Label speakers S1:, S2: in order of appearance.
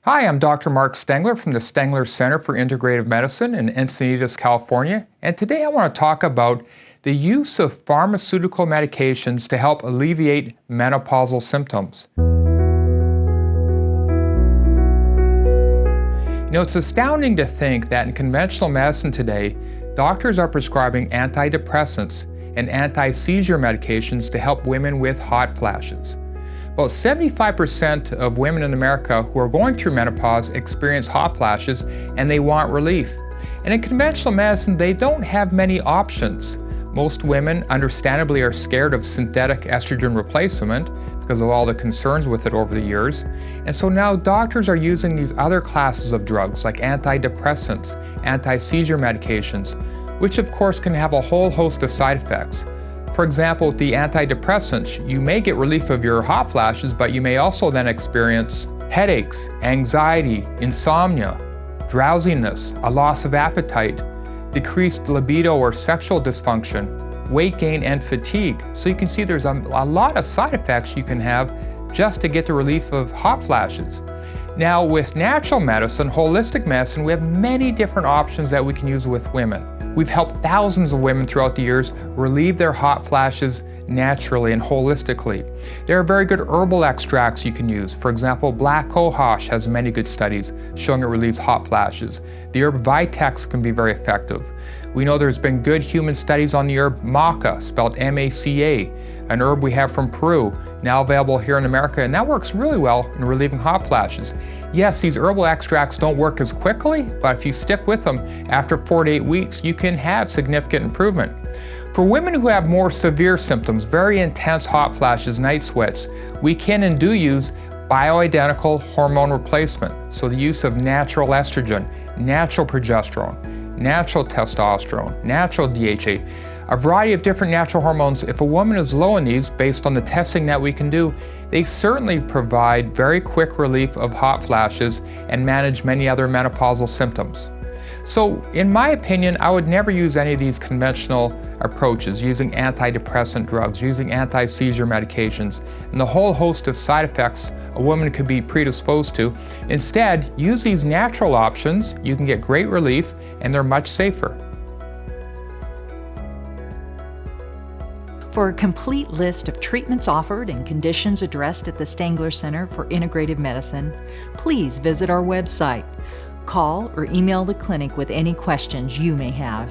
S1: Hi, I'm Dr. Mark Stengler from the Stengler Center for Integrative Medicine in Encinitas, California, and today I want to talk about the use of pharmaceutical medications to help alleviate menopausal symptoms. It's astounding to think that in conventional medicine today, doctors are prescribing antidepressants and anti-seizure medications to help women with hot flashes. About 75% of women in America who are going through menopause experience hot flashes and they want relief. And in conventional medicine, they don't have many options. Most women, understandably, are scared of synthetic estrogen replacement because of all the concerns with it over the years. And so now doctors are using these other classes of drugs like antidepressants, anti-seizure medications, which of course can have a whole host of side effects. For example, with the antidepressants, you may get relief of your hot flashes, but you may also then experience headaches, anxiety, insomnia, drowsiness, a loss of appetite, decreased libido or sexual dysfunction, weight gain, and fatigue. So you can see there's a lot of side effects you can have just to get the relief of hot flashes. Now, with natural medicine, holistic medicine, we have many different options that we can use with women. We've helped thousands of women throughout the years relieve their hot flashes naturally and holistically. There are very good herbal extracts you can use. For example, black cohosh has many good studies showing it relieves hot flashes. The herb Vitex can be very effective. We know there's been good human studies on the herb maca, spelled M-A-C-A, an herb we have from Peru, now available here in America, and that works really well in relieving hot flashes. Yes, these herbal extracts don't work as quickly, but if you stick with them, after 4 to 8 weeks, you can have significant improvement. For women who have more severe symptoms, very intense hot flashes, night sweats, we can and do use bioidentical hormone replacement. So the use of natural estrogen, natural progesterone, natural testosterone, natural DHA, a variety of different natural hormones. If a woman is low in these, based on the testing that we can do, they certainly provide very quick relief of hot flashes and manage many other menopausal symptoms. So in my opinion, I would never use any of these conventional approaches, using antidepressant drugs, using anti-seizure medications, and the whole host of side effects a woman could be predisposed to. Instead, use these natural options. You can get great relief, and they're much safer.
S2: For a complete list of treatments offered and conditions addressed at the Stengler Center for Integrative Medicine, please visit our website. Call or email the clinic with any questions you may have.